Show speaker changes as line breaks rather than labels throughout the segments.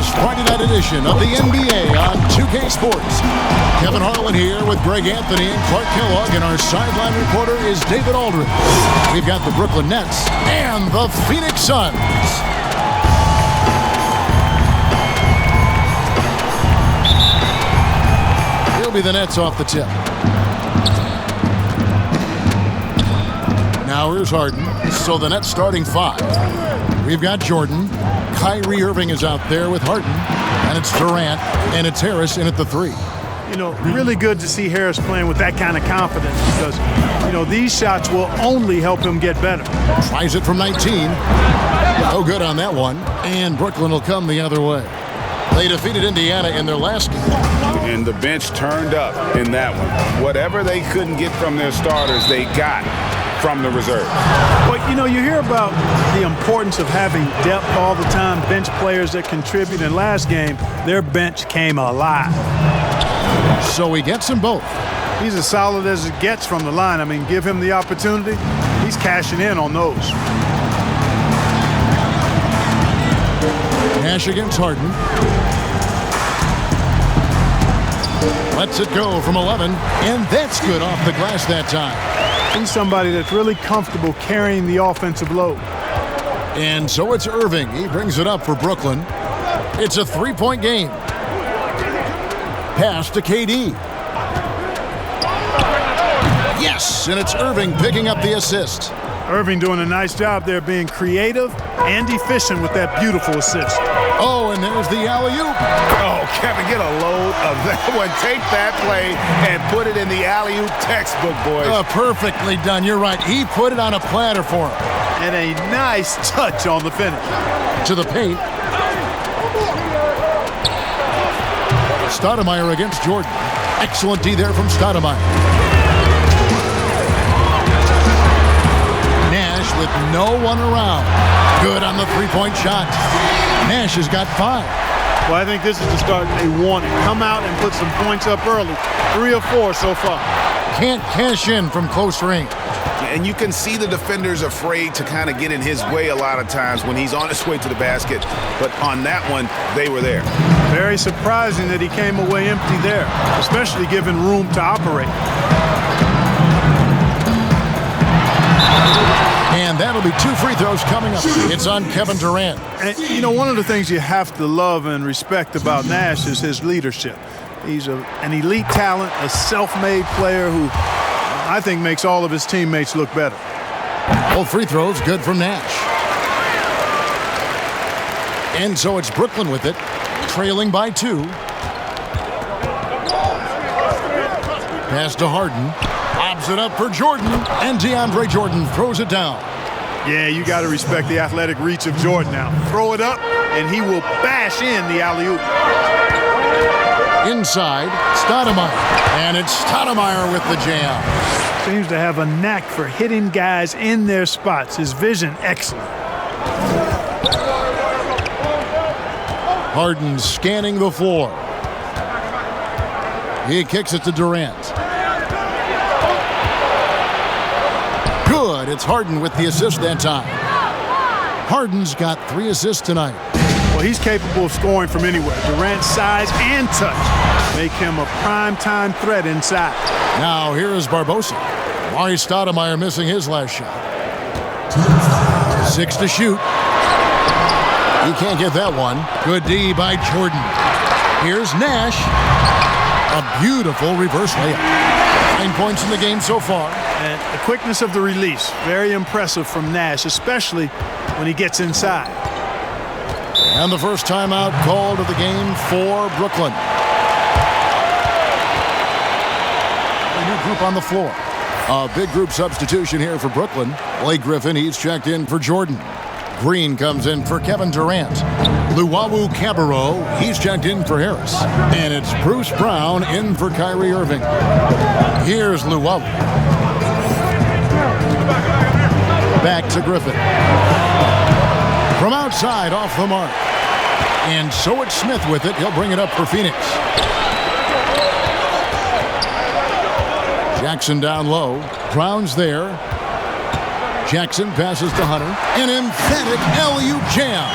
this Friday night edition of the NBA on 2K Sports. Kevin Harlan here with Greg Anthony and Clark Kellogg, and our sideline reporter is David Aldridge. We've got the Brooklyn Nets and the Phoenix Suns. He'll be the Nets off the tip. Now here's Harden. So the Nets starting five. We've got Jordan. Kyrie Irving is out there with Harden. And it's Durant. And it's Harris in at the three.
You know, really good to see Harris playing with that kind of confidence because, you know, these shots will only help him get better.
Tries it from 19. No good on that one. And Brooklyn will come the other way. They defeated Indiana in their last game.
And the bench turned up in that one. Whatever they couldn't get from their starters, they got from the reserve.
But, you know, you hear about the importance of having depth all the time, bench players that contribute. In last game, their bench came alive.
So he gets them both.
He's as solid as it gets from the line. I mean, give him the opportunity. He's cashing in on those.
Nash against Harden. Lets it go from 11, and that's good off the glass that time.
He's somebody that's really comfortable carrying the offensive load.
And so it's Irving. He brings it up for Brooklyn. It's a three-point game. Pass to KD. Yes, and it's Irving picking up the assist.
Irving doing a nice job there being creative and efficient with that beautiful assist.
Oh, and there's the alley-oop.
Oh, Kevin, get a load of that one. Take that play and put it in the alley-oop textbook, boys.
Perfectly done. You're right. He put it on a platter for him.
And a nice touch on the finish.
To the paint. Stoudemire against Jordan. Excellent D there from Stoudemire. Nash with no one around. Good on the three-point shot. Nash has got 5.
Well, I think this is the start they wanted. Come out and put some points up early. 3 or 4 so far.
Can't cash in from close range.
And you can see the defenders afraid to kind of get in his way a lot of times when he's on his way to the basket. But on that one, they were there.
Very surprising that he came away empty there, especially given room to operate.
And that'll be 2 free throws coming up. It's on Kevin Durant.
And, you know, one of the things you have to love and respect about Nash is his leadership. He's an elite talent, a self-made player who I think makes all of his teammates look better.
All free throws good from Nash. And so it's Brooklyn with it, trailing by 2. Pass to Harden. Lobs it up for Jordan. And DeAndre Jordan throws it down.
Yeah, you got to respect the athletic reach of Jordan now. Throw it up, and he will bash in the alley-oop.
Inside, Stoudemire. And it's Stoudemire with the jam.
Seems to have a knack for hitting guys in their spots. His vision, excellent.
Harden scanning the floor. He kicks it to Durant. Good. It's Harden with the assist that time. Harden's got 3 assists tonight.
Well, he's capable of scoring from anywhere. Durant's size and touch make him a prime-time threat inside.
Now here is Barbosa. Mari Stoudemire missing his last shot. 6 to shoot. He can't get that one. Good D by Jordan. Here's Nash. A beautiful reverse layup. 9 points in the game so far.
And the quickness of the release, very impressive from Nash, especially when he gets inside.
And the first timeout called of the game for Brooklyn. A new group on the floor. A big group substitution here for Brooklyn. Blake Griffin, he's checked in for Jordan. Green comes in for Kevin Durant. Luwawu Cabarro, he's checked in for Harris. And it's Bruce Brown in for Kyrie Irving. Here's Luwawu. Back to Griffin. From outside, off the mark. And so it's Smith with it. He'll bring it up for Phoenix. Jackson down low. Brown's there. Jackson passes to Hunter. An emphatic alley-oop jam.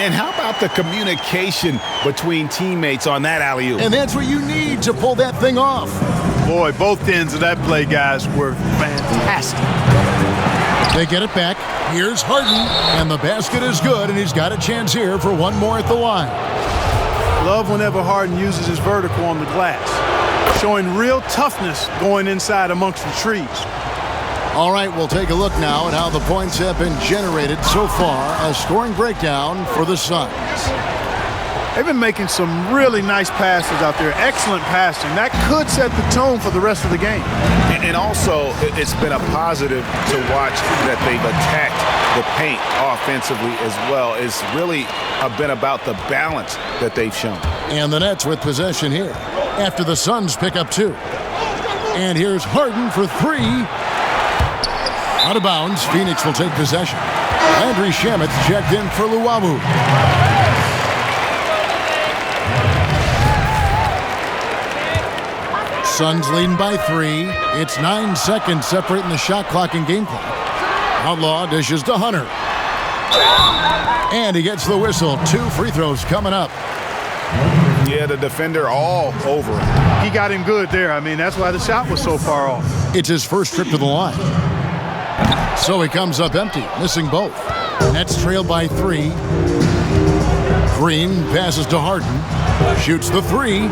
And how about about the communication between teammates on that alley-oop?
And that's what you need to pull that thing off.
Boy, both ends of that play, guys, were fantastic.
They get it back. Here's Harden, and the basket is good, and he's got a chance here for one more at the line.
Love whenever Harden uses his vertical on the glass, showing real toughness going inside amongst the trees.
All right, we'll take a look now at how the points have been generated so far. A scoring breakdown for the Suns.
They've been making some really nice passes out there. Excellent passing. That could set the tone for the rest of the game.
And also, it's been a positive to watch that they've attacked the paint offensively as well. It's really been about the balance that they've shown.
And the Nets with possession here after the Suns pick up 2. And here's Harden for 3. Out of bounds, Phoenix will take possession. Landry Shamet's checked in for Luwawu. Suns leading by 3. It's 9 seconds separating the shot clock and game clock. Outlaw dishes to Hunter. And he gets the whistle. 2 free throws coming up.
Yeah, the defender all over him.
He got him good there. I mean, that's why the shot was so far off.
It's his first trip to the line. So he comes up empty, missing both. Nets trail by 3. Green passes to Harden. Shoots the 3.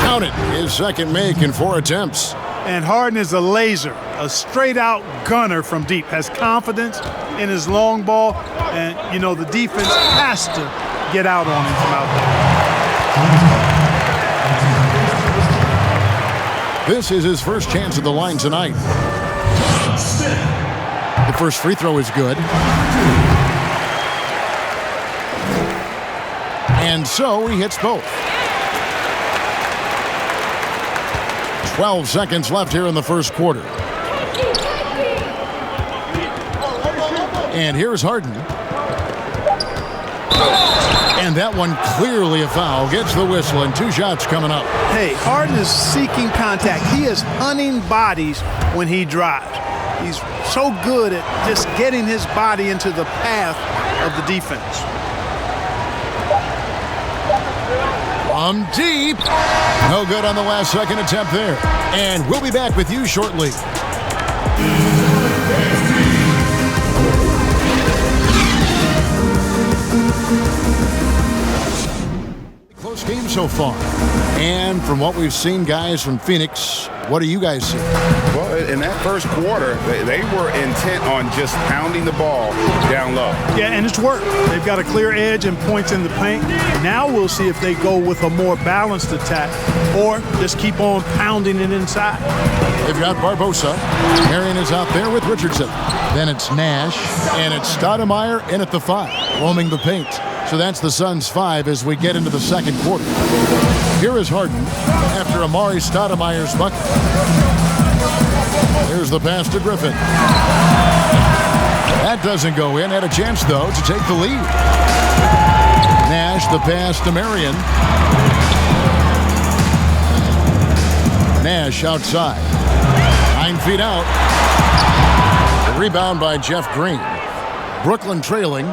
Count it. His second make in 4 attempts.
And Harden is a laser, a straight-out gunner from deep. Has confidence in his long ball. And, you know, the defense has to get out on him from out there.
This is his first chance at the line tonight. The first free throw is good. And so he hits both. 12 seconds left here in the first quarter. And here's Harden. And that one clearly a foul. Gets the whistle, and 2 shots coming up.
Hey, Harden is seeking contact. He is hunting bodies when he drives. He's so good at just getting his body into the path of the defense.
From deep. No good on the last second attempt there. And we'll be back with you shortly. Close game so far. And from what we've seen, guys, from Phoenix, what do you guys see?
Well, in that first quarter, they were intent on just pounding the ball down low.
Yeah, and it's worked. They've got a clear edge and points in the paint. Now we'll see if they go with a more balanced attack or just keep on pounding it inside.
They've got Barbosa. Marion is out there with Richardson. Then it's Nash, and it's Stoudemire in at the 5, roaming the paint. So that's the Suns' 5 as we get into the second quarter. Here is Harden after Amari Stoudemire's bucket. Here's the pass to Griffin. That doesn't go in. Had a chance, though, to take the lead. Nash, the pass to Marion. Nash outside. 9 feet out. The rebound by Jeff Green. Brooklyn trailing.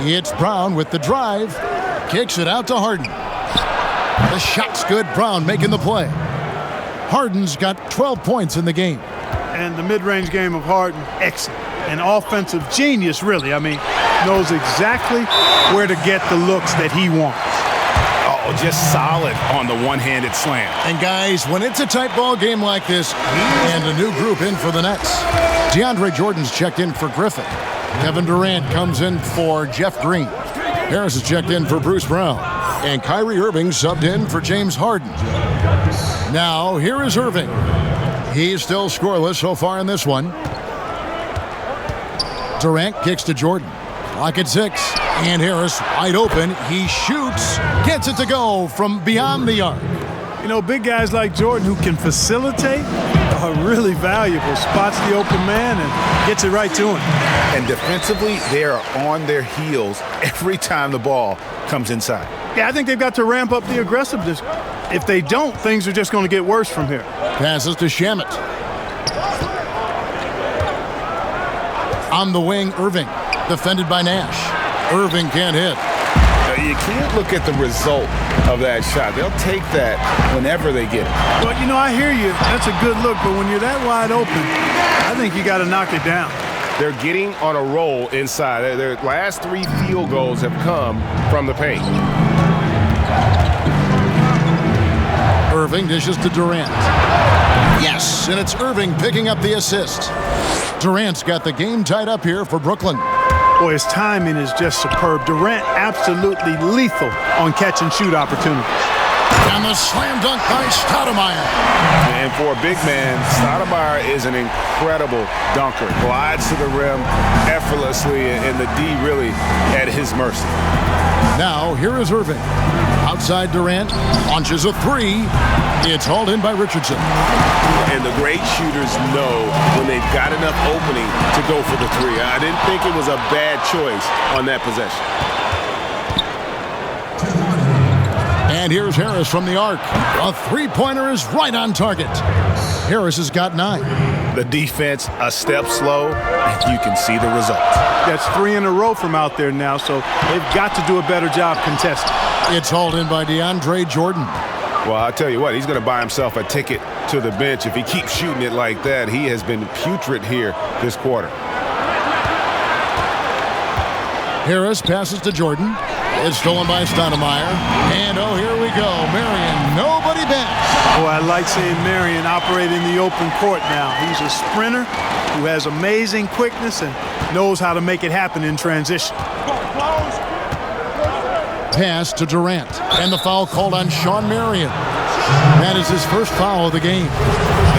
He hits Brown with the drive. Kicks it out to Harden. The shot's good. Brown making the play. Harden's got 12 points in the game.
And the mid-range game of Harden, excellent. An offensive genius, really. I mean, knows exactly where to get the looks that he wants.
Oh, just solid on the one-handed slam.
And guys, when it's a tight ball game like this, and a new group in for the Nets, DeAndre Jordan's checked in for Griffin. Kevin Durant comes in for Jeff Green. Harris is checked in for Bruce Brown. And Kyrie Irving subbed in for James Harden. Now, here is Irving. He's still scoreless so far in this one. Durant kicks to Jordan. Clock at 6. And Harris wide open. He shoots. Gets it to go from beyond the arc.
You know, big guys like Jordan who can facilitate are really valuable. Spots the open man and gets it right to him.
And defensively, they are on their heels every time the ball comes inside.
Yeah, I think they've got to ramp up the aggressiveness. If they don't, things are just going to get worse from here.
Passes to Shamet. On the wing, Irving. Defended by Nash. Irving can't hit.
You can't look at the result of that shot. They'll take that whenever they get it.
Well, you know, I hear you. That's a good look, but when you're that wide open, I think you got to knock it down.
They're getting on a roll inside. Their last 3 field goals have come from the paint.
Irving dishes to Durant. Yes, and it's Irving picking up the assist. Durant's got the game tied up here for Brooklyn.
Boy, his timing is just superb. Durant absolutely lethal on catch-and-shoot opportunities.
And the slam dunk by Stoudemire.
And for a big man, Stoudemire is an incredible dunker. Glides to the rim effortlessly, and the D really at his mercy.
Now, here is Irving. Outside Durant, launches a 3. It's hauled in by Richardson.
And the great shooters know when they've got enough opening to go for the 3. I didn't think it was a bad choice on that possession.
And here's Harris from the arc. A 3-pointer is right on target. Harris has got 9.
The defense a step slow, and you can see the result.
That's 3 in a row from out there now, so they've got to do a better job contesting.
It's hauled in by DeAndre Jordan.
Well, I'll tell you what, he's going to buy himself a ticket to the bench if he keeps shooting it like that. He has been putrid here this quarter.
Harris passes to Jordan. It's stolen by Stoudemire. And, oh, here we go. Marion, nobody back.
Boy, I like seeing Marion operate in the open court now. He's a sprinter who has amazing quickness and knows how to make it happen in transition.
Pass to Durant. And the foul called on Sean Marion. That is his first foul of the game.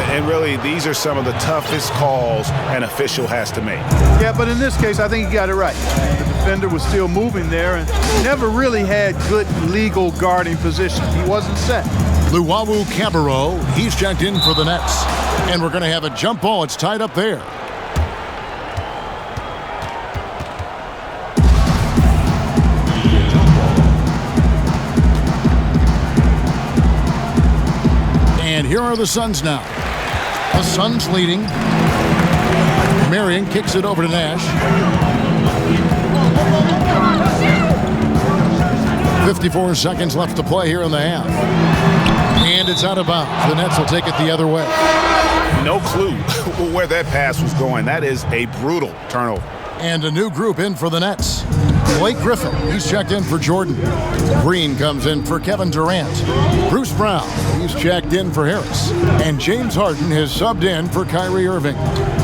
And really, these are some of the toughest calls an official has to make.
Yeah, but in this case, I think he got it right. The defender was still moving there and never really had good legal guarding position. He wasn't set.
Luwawu Cabarro, he's checked in for the Nets. And we're going to have a jump ball. It's tied up there. And here are the Suns now. The Suns leading. Marion kicks it over to Nash. 54 seconds left to play here in the half. And it's out of bounds. The Nets will take it the other way.
No clue where that pass was going. That is a brutal turnover.
And a new group in for the Nets. Blake Griffin, he's checked in for Jordan. Green comes in for Kevin Durant. Bruce Brown, he's checked in for Harris. And James Harden has subbed in for Kyrie Irving.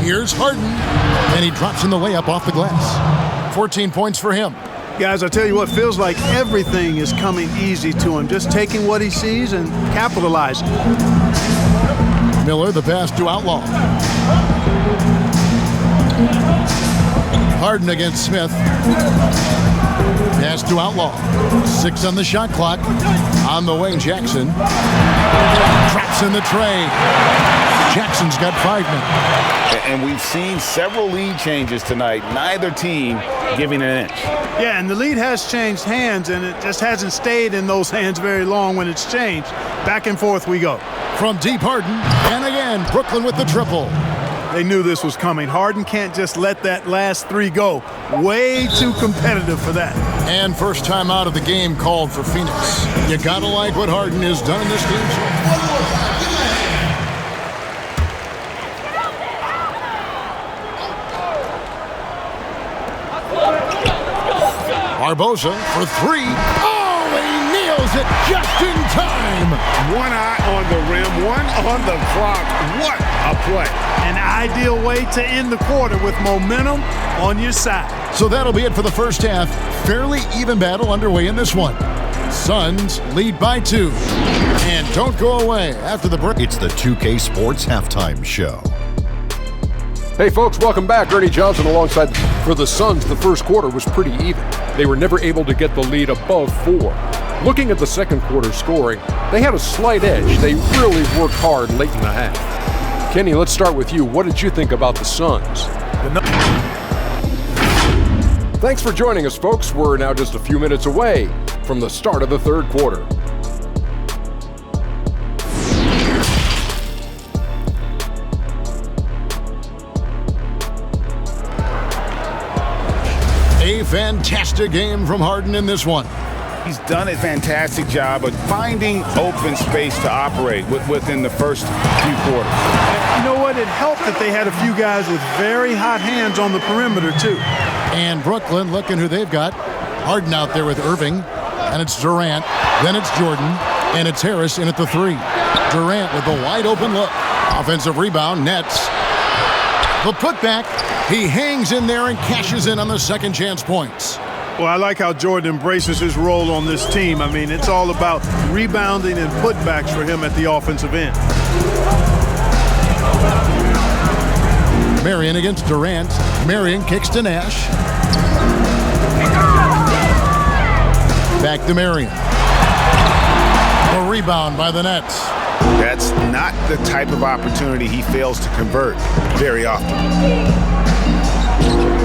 Here's Harden, and he drops in the layup off the glass. 14 points for him.
Guys, I tell you what, feels like everything is coming easy to him. Just taking what he sees and capitalizing.
Miller, the pass to Outlaw. Harden against Smith. Pass to Outlaw. 6 on the shot clock. On the way, Jackson. Drops in the tray. Jackson's got 5 now.
And we've seen several lead changes tonight. Neither team giving an inch.
Yeah, and the lead has changed hands, and it just hasn't stayed in those hands very long when it's changed. Back and forth we go.
From deep, Harden. And again, Brooklyn with the triple.
They knew this was coming. Harden can't just let that last 3 go. Way too competitive for that.
And first time out of the game called for Phoenix. You gotta like what Harden has done in this game. Barbosa for 3. Oh, he nails it just in time.
One eye on the rim, one on the clock. What a play.
An ideal way to end the quarter with momentum on your side.
So that'll be it for the first half. Fairly even battle underway in this one. Suns lead by 2. And don't go away after the break.
It's the 2K Sports Halftime Show.
Hey folks, welcome back. Ernie Johnson alongside. For the Suns, the first quarter was pretty even. They were never able to get the lead above 4. Looking at the second quarter scoring, they had a slight edge. They really worked hard late in the half. Kenny, let's start with you. What did you think about the Suns? Thanks for joining us, folks. We're now just a few minutes away from the start of the third quarter.
A fantastic game from Harden in this one.
He's done a fantastic job of finding open space to operate within the first few quarters.
You know what? It helped that they had a few guys with very hot hands on the perimeter, too.
And Brooklyn, looking who they've got. Harden out there with Irving. And it's Durant. Then it's Jordan. And it's Harris in at the 3. Durant with the wide open look. Offensive rebound, Nets. The putback. He hangs in there and cashes in on the second chance points.
Well, I like how Jordan embraces his role on this team. I mean, it's all about rebounding and putbacks for him at the offensive end.
Marion against Durant. Marion kicks to Nash. Back to Marion. The rebound by the Nets.
That's not the type of opportunity he fails to convert very often.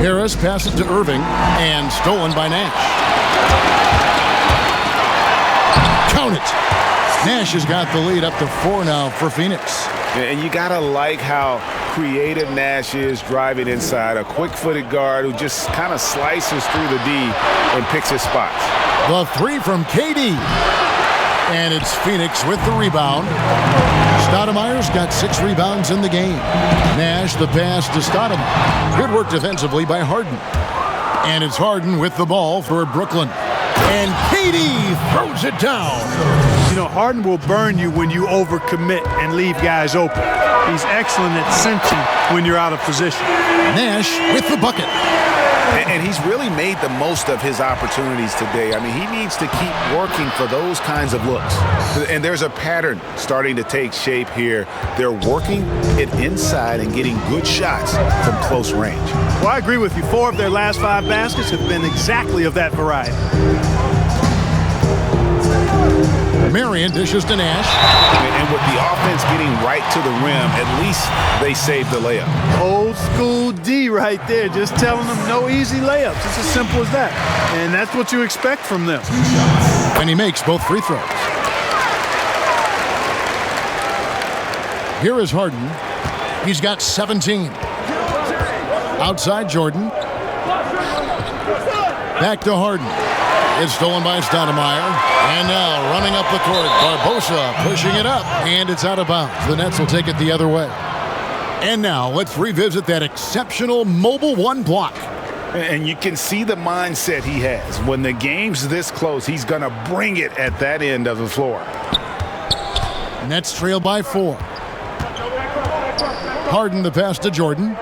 Harris passes to Irving and stolen by Nash. Count it. Nash has got the lead up to 4 now for Phoenix.
And you gotta like how creative Nash is driving inside. A quick-footed guard who just kind of slices through the D and picks his spots.
The 3 from KD. And it's Phoenix with the rebound. Stoudemire's got 6 rebounds in the game. Nash the pass to Stoudemire. Good work defensively by Harden. And it's Harden with the ball for Brooklyn. And KD throws it down.
You know, Harden will burn you when you overcommit and leave guys open. He's excellent at cinching when you're out of position.
Nash with the bucket.
And he's really made the most of his opportunities today. I mean, he needs to keep working for those kinds of looks. And there's a pattern starting to take shape here. They're working it inside and getting good shots from close range.
Well, I agree with you. 4 of their last 5 baskets have been exactly of that variety.
Marion dishes to Nash.
And with the offense getting right to the rim, at least they saved the layup.
Old school D right there, just telling them no easy layups. It's as simple as that. And that's what you expect from them.
And he makes both free throws. Here is Harden. He's got 17. Outside Jordan. Back to Harden. It's stolen by Stoudemire. And now running up the court, Barbosa pushing it up. And it's out of bounds. The Nets will take it the other way. And now let's revisit that exceptional mobile 1 block.
And you can see the mindset he has. When the game's this close, he's going to bring it at that end of the floor.
Nets trail by 4. Harden the pass to Jordan.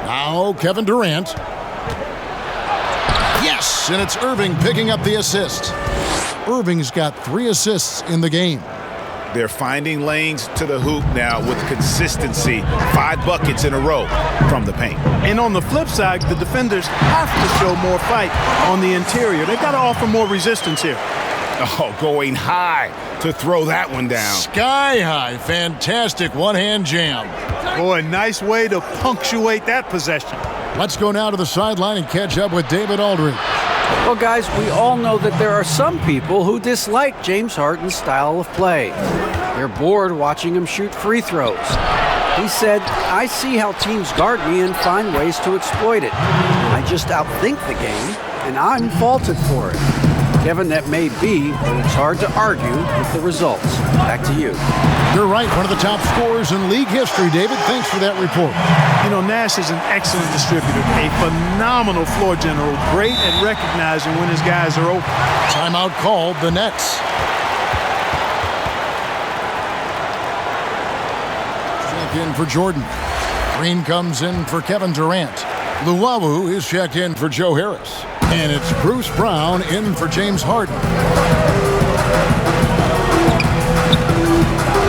Now Kevin Durant. Yes, and it's Irving picking up the assist. Irving's got 3 assists in the game.
They're finding lanes to the hoop now with consistency. 5 buckets in a row from the paint.
And on the flip side, the defenders have to show more fight on the interior. They've got to offer more resistance here.
Oh, going high to throw that one down.
Sky high. Fantastic one-hand jam.
Boy, nice way to punctuate that possession.
Let's go now to the sideline and catch up with David Aldridge.
Well, guys, we all know that there are some people who dislike James Harden's style of play. They're bored watching him shoot free throws. He said, "I see how teams guard me and find ways to exploit it. I just outthink the game, and I'm faulted for it." Kevin, that may be, but it's hard to argue with the results. Back to you.
You're right, one of the top scorers in league history, David. Thanks for that report.
You know, Nash is an excellent distributor, a phenomenal floor general, great at recognizing when his guys are open.
Timeout called, the Nets. Check in for Jordan. Green comes in for Kevin Durant. Luwawu is checked in for Joe Harris. And it's Bruce Brown in for James Harden.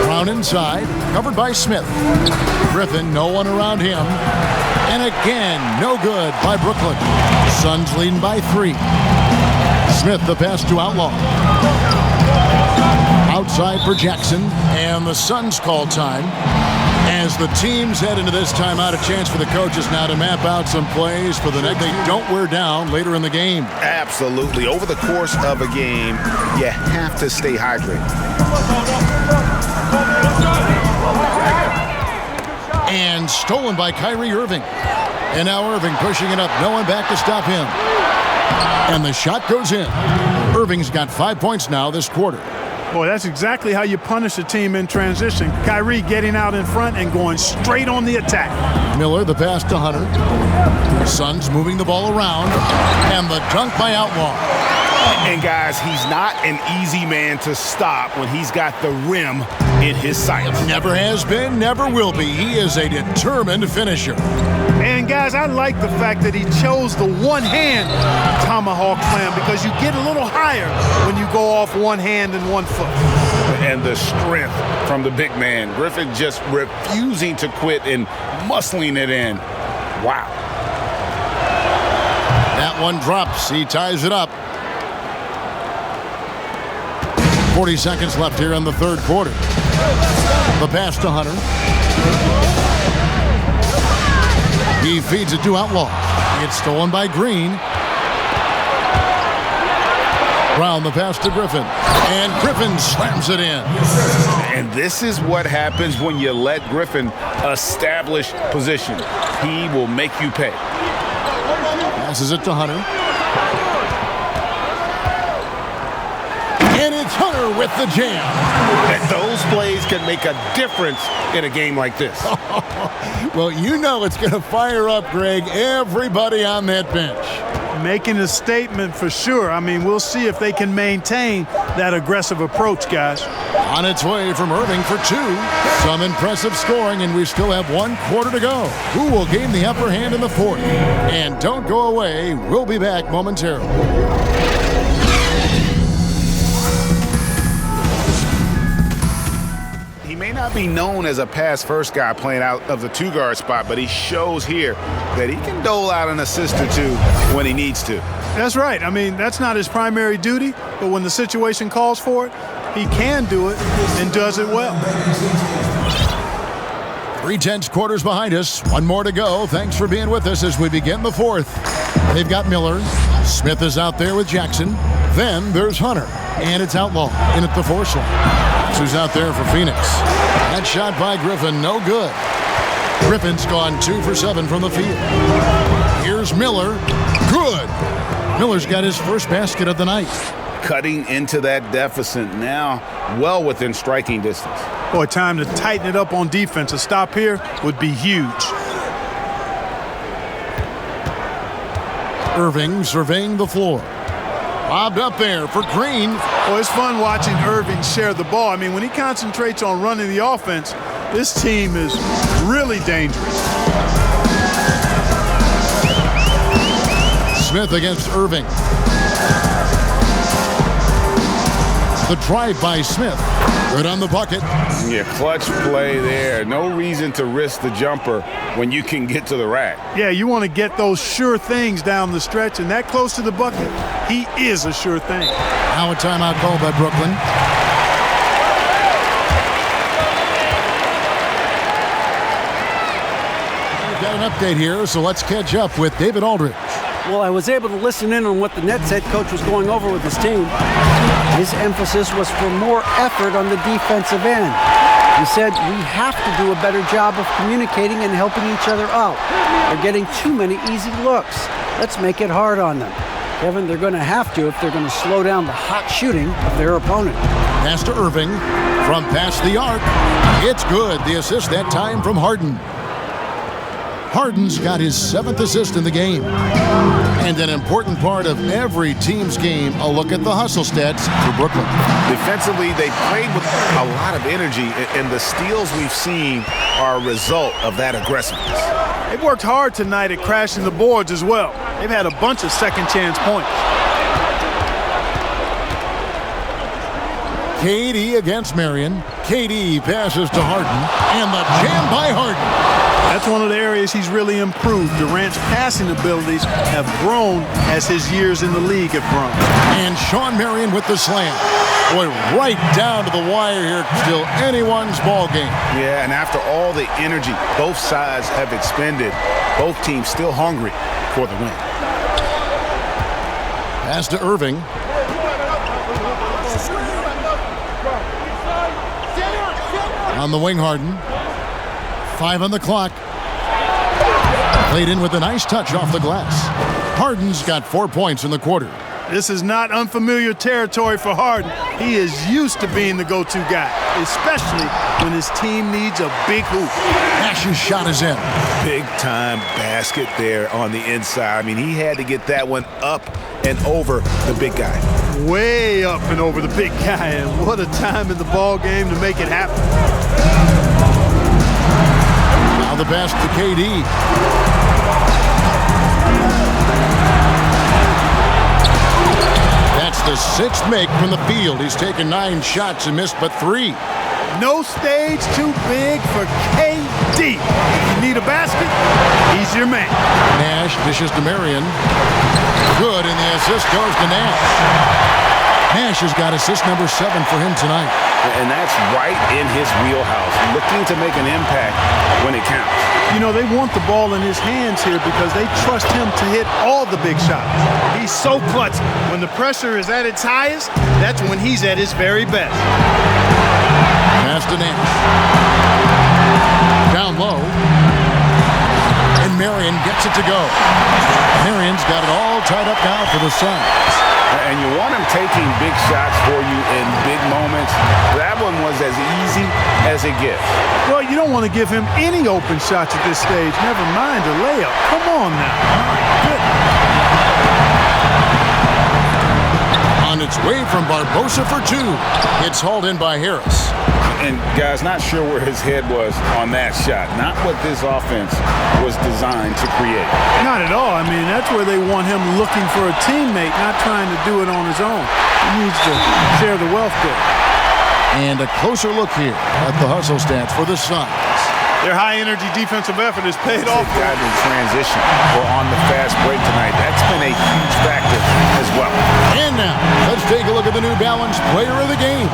Brown inside, covered by Smith. Griffin, no one around him. And again, no good by Brooklyn. Suns leading by 3. Smith the pass to Outlaw. Outside for Jackson, and the Suns call time. As the teams head into this timeout, a chance for the coaches now to map out some plays for the next. They don't wear down later in the game.
Absolutely. Over the course of a game, you have to stay hydrated.
And stolen by Kyrie Irving. And now Irving pushing it up. No one back to stop him. And the shot goes in. Irving's got 5 points now this quarter.
Boy, that's exactly how you punish a team in transition. Kyrie getting out in front and going straight on the attack.
Miller, the pass to Hunter. Suns moving the ball around. And the dunk by Outlaw.
And guys, he's not an easy man to stop when he's got the rim in his sights.
Never has been, never will be. He is a determined finisher.
And guys, I like the fact that he chose the one-hand tomahawk slam because you get a little higher when you go off one hand and 1 foot.
And the strength from the big man. Griffin just refusing to quit and muscling it in. Wow.
That one drops. He ties it up. 40 seconds left here in the third quarter. The pass to Hunter. He feeds it to Outlaw. It's stolen by Green. Brown, the pass to Griffin. And Griffin slams it in.
And this is what happens when you let Griffin establish position. He will make you pay.
Passes it to Hunter. And it's Hunter with the jam.
And those plays can make a difference in a game like this.
Well, you know it's going to fire up, Greg, everybody on that bench.
Making a statement for sure. I mean, we'll see if they can maintain that aggressive approach, guys.
On its way from Irving for 2. Some impressive scoring, and we still have 1 quarter to go. Who will gain the upper hand in the fourth? And don't go away. We'll be back momentarily.
He may not be known as a pass-first guy playing out of the 2-guard spot, but he shows here that he can dole out an assist or 2 when he needs to.
That's right. I mean, that's not his primary duty, but when the situation calls for it, he can do it and does it well.
3/10 quarters behind us. 1 more to go. Thanks for being with us as we begin the fourth. They've got Miller. Smith is out there with Jackson. Then there's Hunter. And it's Outlaw in at the 4 slot. That's who's out there for Phoenix. That shot by Griffin, no good. Griffin's gone 2 for 7 from the field. Here's Miller. Good. Miller's got his first basket of the night.
Cutting into that deficit now, well within striking distance.
Boy, time to tighten it up on defense. A stop here would be huge.
Irving surveying the floor. Lobbed up there for Green.
Well, it's fun watching Irving share the ball. I mean, when he concentrates on running the offense, this team is really dangerous.
Smith against Irving. The drive by Smith. Good on the bucket.
Yeah, clutch play there. No reason to risk the jumper when you can get to the rack.
Yeah, you want to get those sure things down the stretch, and that close to the bucket, he is a sure thing.
Now a timeout called by Brooklyn. We've got an update here, so let's catch up with David Aldridge.
Well, I was able to listen in on what the Nets head coach was going over with his team. His emphasis was for more effort on the defensive end. He said, we have to do a better job of communicating and helping each other out. They're getting too many easy looks. Let's make it hard on them. Kevin, they're going to have to if they're going to slow down the hot shooting of their opponent.
Pass to Irving from past the arc. It's good. The assist that time from Harden. Harden's got his 7th assist in the game. And an important part of every team's game, a look at the hustle stats for Brooklyn.
Defensively, they played with a lot of energy, and the steals we've seen are a result of that aggressiveness.
They've worked hard tonight at crashing the boards as well. They've had a bunch of second chance points.
KD against Marion. KD passes to Harden, and the jam by Harden.
That's one of the areas he's really improved. Durant's passing abilities have grown as his years in the league have grown.
And Sean Marion with the slam. Boy, right down to the wire here. Still anyone's ball game.
Yeah, and after all the energy both sides have expended, both teams still hungry for the win.
Pass to Irving. On the wing, Harden. 5 on the clock. Played in with a nice touch off the glass. Harden's got 4 points in the quarter.
This is not unfamiliar territory for Harden. He is used to being the go-to guy, especially when his team needs a big hoop.
Nash's shot is in.
Big-time basket there on the inside. I mean, he had to get that one up and over the big guy.
Way up and over the big guy, and what a time in the ball game to make it happen.
Now the pass to KD. That's the sixth make from the field. He's taken 9 shots and missed but 3.
No stage too big for KD. You need a basket? He's your man.
Nash dishes to Marion. Good, and the assist goes to Nash. Nash has got assist number 7 for him tonight.
And that's right in his wheelhouse, looking to make an impact when it counts.
You know, they want the ball in his hands here because they trust him to hit all the big shots. He's so clutch. When the pressure is at its highest, that's when he's at his very best.
Pass to Nash. Down low. And Marion gets it to go. Marion's got it all tied up now for the Suns.
And you want him taking big shots for you in big moments. That one was as easy as it gets.
Well, you don't want to give him any open shots at this stage. Never mind a layup. Come on now.
On its way from Barbosa for 2. It's hauled in by Harris.
And guys, not sure where his head was on that shot. Not what this offense was designed to create.
Not at all. I mean, that's where they want him looking for a teammate, not trying to do it on his own. He needs to share the wealth there.
And a closer look here at the hustle stats for the Suns.
Their high-energy defensive effort has paid off.
Got in transition or on the fast break tonight. That's been a huge factor as well.
And now, let's take a look at the New Balance player of the game,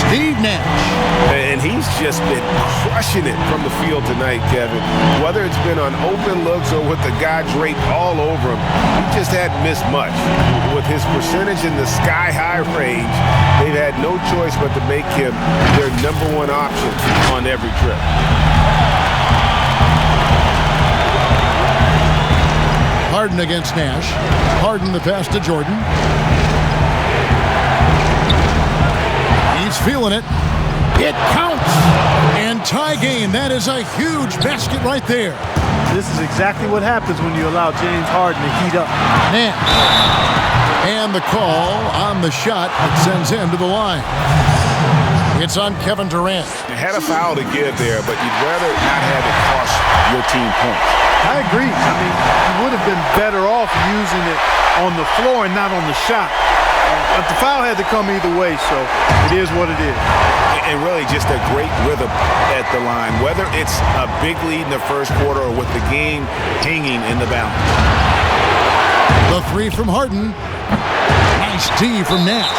Steve Nash.
And he's just been crushing it from the field tonight, Kevin. Whether it's been on open looks or with the guy draped all over him, he just hadn't missed much. With his percentage in the sky-high range, they've had no choice but to make him their #1 option on every trip.
Harden against Nash. Harden the pass to Jordan. He's feeling it. It counts. And tie game. That is a huge basket right there.
This is exactly what happens when you allow James Harden to heat up.
Nash. And the call on the shot that sends him to the line. It's on Kevin Durant.
You had a foul to give there, but you'd rather not have it cost your team points.
I agree. I mean, you would have been better off using it on the floor and not on the shot. But the foul had to come either way, so it is what it is.
And really just a great rhythm at the line, whether it's a big lead in the first quarter or with the game hanging in the balance.
The 3 from Harden. Nice D from Nash.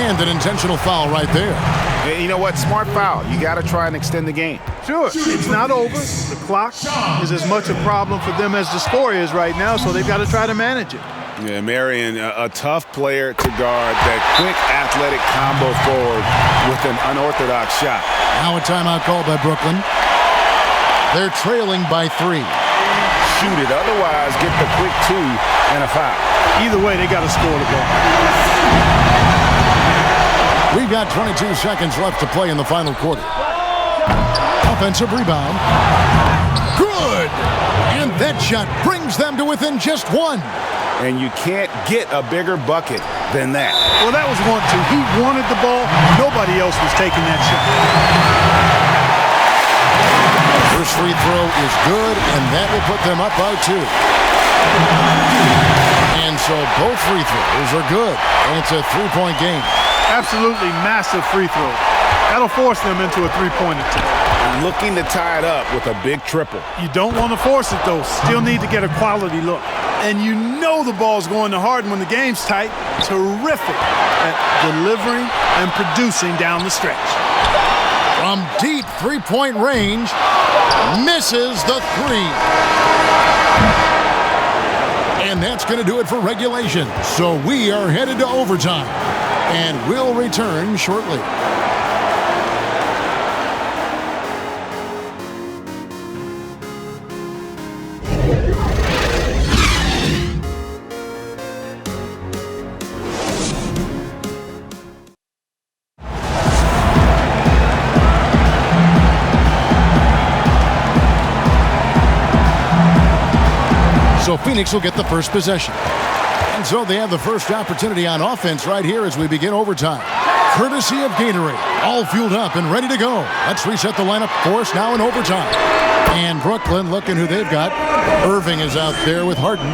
And an intentional foul right there.
And you know what? Smart foul. You got to try and extend the game.
Sure, it's not over. The clock is as much a problem for them as the score is right now, so they've got to try to manage it.
Yeah, Marion, a tough player to guard. That quick athletic combo forward with an unorthodox shot.
Now a timeout called by Brooklyn. They're trailing by 3.
Shoot it. Otherwise, get the quick 2 and a foul.
Either way, they got to score the ball.
We've got 22 seconds left to play in the final quarter. Offensive rebound. Good! And that shot brings them to within just 1.
And you can't get a bigger bucket than that.
Well, that was 1-2. He wanted the ball. Nobody else was taking that shot.
First free throw is good, and that will put them up by 2. And so both free throws are good, and it's a 3-point game.
Absolutely massive free throw. That'll force them into a 3-point attempt.
Looking to tie it up with a big triple.
You don't want to force it, though. Still need to get a quality look. And you know the ball's going to Harden when the game's tight. Terrific at delivering and producing down the stretch.
From deep 3-point range, misses the 3. And that's going to do it for regulation. So we are headed to overtime. And we'll return shortly. Phoenix will get the first possession. And so they have the first opportunity on offense right here as we begin overtime. Courtesy of Gatorade, all fueled up and ready to go. Let's reset the lineup for us now in overtime. And Brooklyn looking who they've got. Irving is out there with Harden.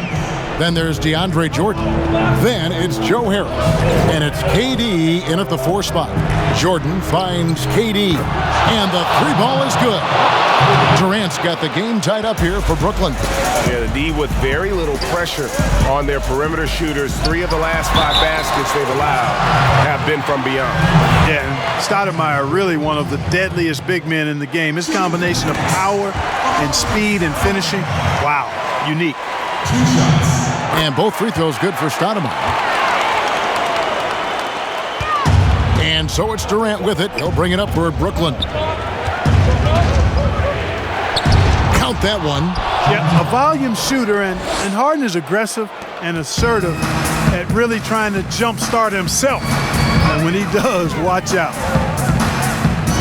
Then there's DeAndre Jordan. Then it's Joe Harris. And it's KD in at the 4 spot. Jordan finds KD. And the 3 ball is good. Durant's got the game tied up here for Brooklyn.
Yeah, the D with very little pressure on their perimeter shooters. 3 of the last 5 baskets they've allowed have been from beyond.
Yeah, and Stoudemire really one of the deadliest big men in the game. His combination of power and speed and finishing, wow, unique.
And both free throws good for Stoudemire. And so it's Durant with it. He'll bring it up for Brooklyn. Count that one.
Yeah, a volume shooter, and Harden is aggressive and assertive at really trying to jumpstart himself. And when he does, watch out.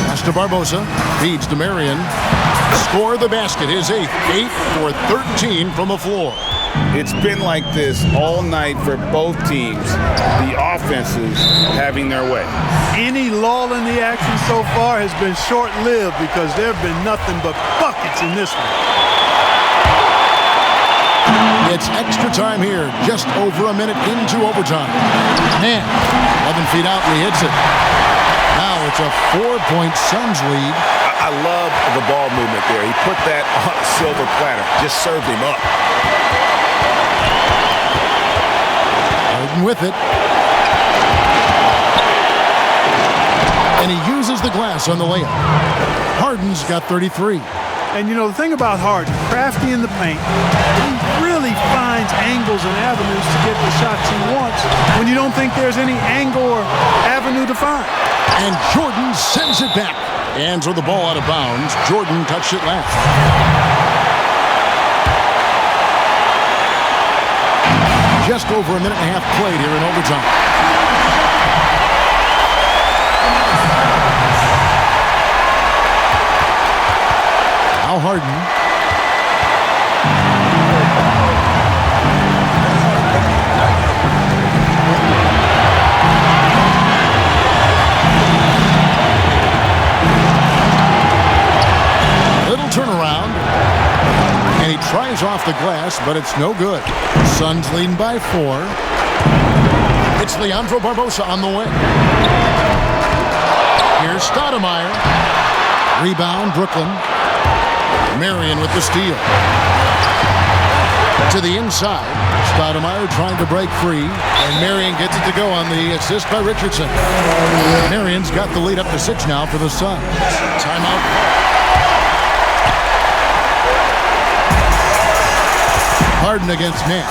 Pass to Barbosa. Feeds to Marion. Score the basket. His 8th. 8 for 13 from the floor.
It's been like this all night for both teams. The offenses having their way.
Any lull in the action so far has been short-lived because there have been nothing but buckets in this one.
It's extra time here, just over a minute into overtime. Man, 11 feet out and he hits it. Now it's a 4-point Suns lead.
I love the ball movement there. He put that on a silver platter, just served him up.
Harden with it. And he uses the glass on the layup. Harden's got 33.
And, you know, the thing about Harden, crafty in the paint, he really finds angles and avenues to get the shots he wants when you don't think there's any angle or avenue to find.
And Jordan sends it back. And so the ball out of bounds. Jordan touched it last. Just over a minute and a half played here in overtime. Now Harden. Little turnaround. And he tries off the glass, but it's no good. Suns leading by 4. It's Leandro Barbosa on the way. Here's Stoudemire. Rebound, Brooklyn. Marion with the steal. To the inside. Stoudemire trying to break free. And Marion gets it to go on the assist by Richardson. Marion's got the lead up to 6 now for the Suns. Timeout. Harden against Nash.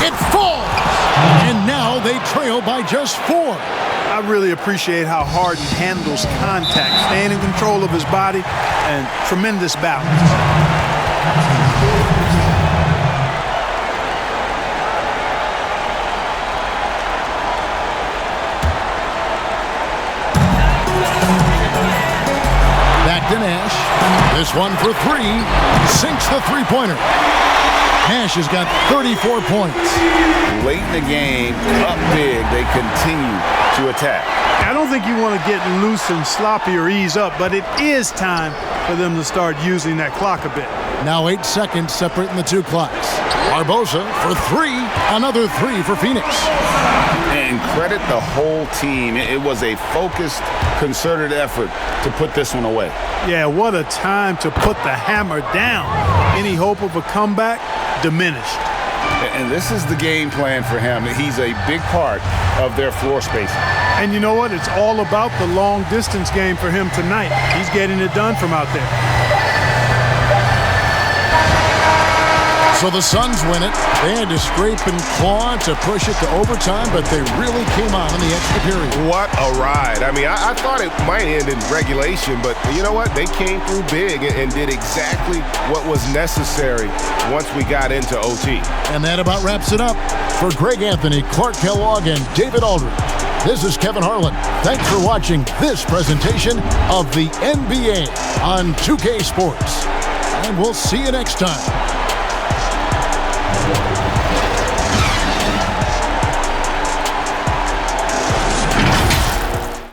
It falls! And now they trail by just 4.
I really appreciate how Harden handles contact, staying in control of his body, and tremendous balance.
Back to Nash. This one for 3. Sinks the three-pointer. Nash has got 34 points.
Late in the game, up big, they continue to attack.
I don't think you want to get loose and sloppy or ease up, but it is time for them to start using that clock a bit.
Now 8 seconds separating the 2 clocks. Barbosa for 3. Another 3 for Phoenix.
And credit the whole team. It was a focused, concerted effort to put this one away.
Yeah, what a time to put the hammer down. Any hope of a comeback diminished.
And this is the game plan for him. He's a big part of their floor spacing.
And you know what? It's all about the long distance game for him tonight. He's getting it done from out there.
So the Suns win it. They had to scrape and claw to push it to overtime, but they really came on in the extra period.
What a ride. I mean, I thought it might end in regulation, but you know what? They came through big and did exactly what was necessary once we got into OT.
And that about wraps it up. For Greg Anthony, Clark Kellogg, and David Aldridge, this is Kevin Harlan. Thanks for watching this presentation of the NBA on 2K Sports. and we'll see you next time.